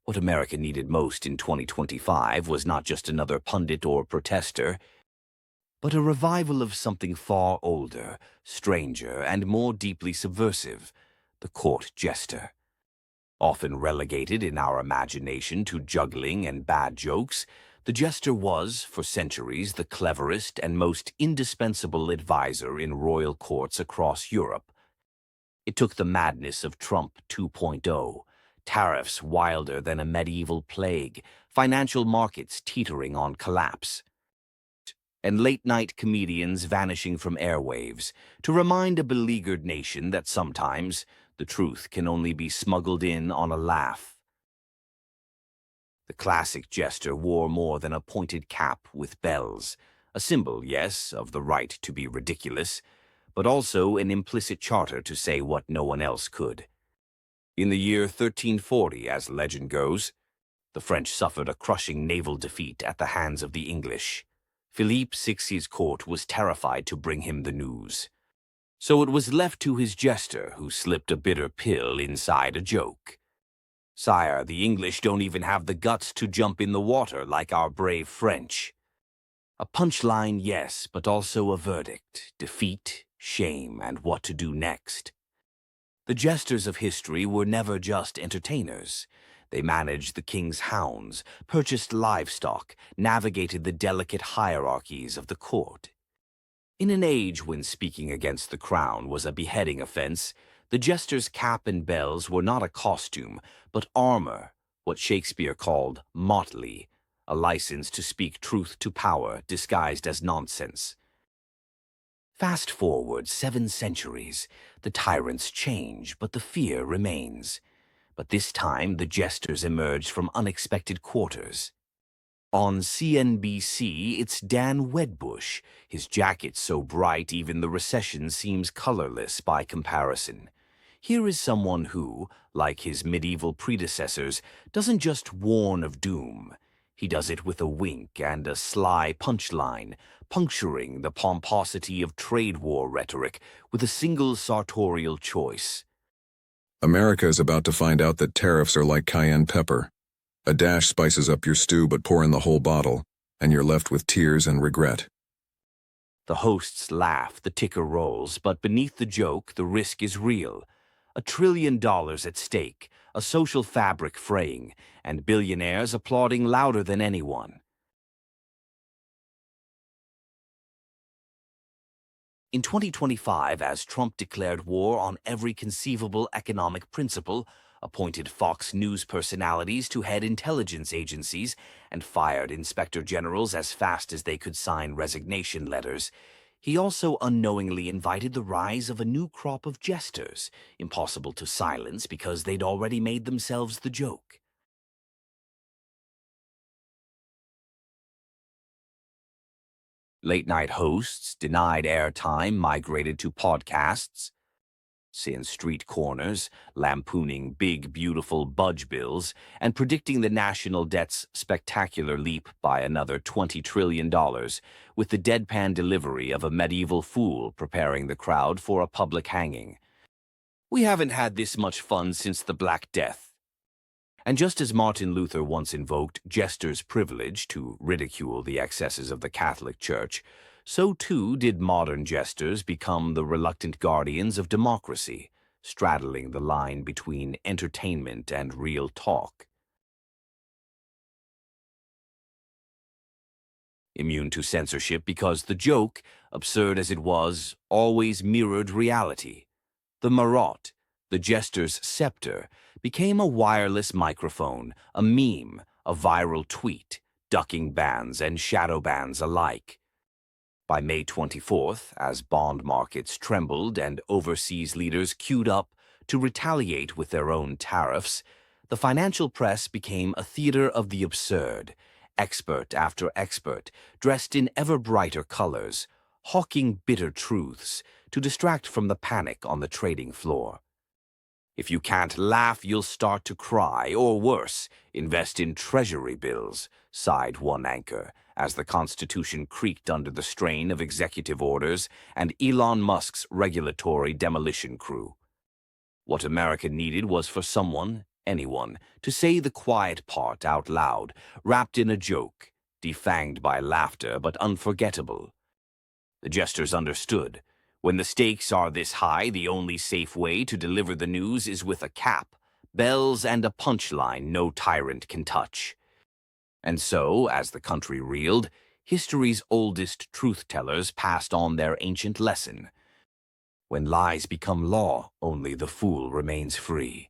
What America needed most in 2025 was not just another pundit or protester, but a revival of something far older, stranger, and more deeply subversive, the court jester. Often relegated in our imagination to juggling and bad jokes, the jester was, for centuries, the cleverest and most indispensable advisor in royal courts across Europe. It took the madness of Trump 2.0, tariffs wilder than a medieval plague, financial markets teetering on collapse, and late-night comedians vanishing from airwaves to remind a beleaguered nation that sometimes the truth can only be smuggled in on a laugh. The classic jester wore more than a pointed cap with bells, a symbol, yes, of the right to be ridiculous, but also an implicit charter to say what no one else could. In the year 1340, as legend goes, the French suffered a crushing naval defeat at the hands of the English. Philippe VI's court was terrified to bring him the news. So it was left to his jester, who slipped a bitter pill inside a joke. "Sire, the English don't even have the guts to jump in the water like our brave French." A punchline, yes, but also a verdict: defeat, shame, and what to do next. The jesters of history were never just entertainers. They managed the king's hounds, purchased livestock, navigated the delicate hierarchies of the court. In an age when speaking against the crown was a beheading offense, the jester's cap and bells were not a costume, but armor, what Shakespeare called motley, a license to speak truth to power disguised as nonsense. Fast forward 7 centuries, the tyrants change, but the fear remains. But this time the jesters emerged from unexpected quarters. On CNBC, it's Dan Wedbush, his jacket so bright even the recession seems colorless by comparison. Here is someone who, like his medieval predecessors, doesn't just warn of doom. He does it with a wink and a sly punchline, puncturing the pomposity of trade war rhetoric with a single sartorial choice. America is about to find out that tariffs are like cayenne pepper. A dash spices up your stew, but pour in the whole bottle, and you're left with tears and regret. The hosts laugh, the ticker rolls, but beneath the joke, the risk is real. $1 trillion at stake, a social fabric fraying, and billionaires applauding louder than anyone. In 2025, as Trump declared war on every conceivable economic principle, appointed Fox News personalities to head intelligence agencies, and fired inspector generals as fast as they could sign resignation letters, he also unknowingly invited the rise of a new crop of jesters, impossible to silence because they'd already made themselves the joke. Late-night hosts, denied airtime, migrated to podcasts, in street corners, lampooning big, beautiful budge bills, and predicting the national debt's spectacular leap by another $20 trillion, with the deadpan delivery of a medieval fool preparing the crowd for a public hanging. We haven't had this much fun since the Black Death. And just as Martin Luther once invoked jester's privilege to ridicule the excesses of the Catholic Church, so too did modern jesters become the reluctant guardians of democracy, straddling the line between entertainment and real talk. Immune to censorship because the joke, absurd as it was, always mirrored reality. The marotte, the jester's scepter, became a wireless microphone, a meme, a viral tweet, ducking bans and shadow bans alike. By May 24th, as bond markets trembled and overseas leaders queued up to retaliate with their own tariffs, the financial press became a theater of the absurd, expert after expert, dressed in ever brighter colors, hawking bitter truths to distract from the panic on the trading floor. If you can't laugh, you'll start to cry, or worse, invest in treasury bills, sighed one anchor, as the Constitution creaked under the strain of executive orders and Elon Musk's regulatory demolition crew. What America needed was for someone, anyone to say the quiet part out loud, wrapped in a joke, defanged by laughter but unforgettable. The jesters understood. When the stakes are this high, the only safe way to deliver the news is with a cap, bells, and a punchline no tyrant can touch. And so, as the country reeled, history's oldest truth-tellers passed on their ancient lesson. When lies become law, only the fool remains free.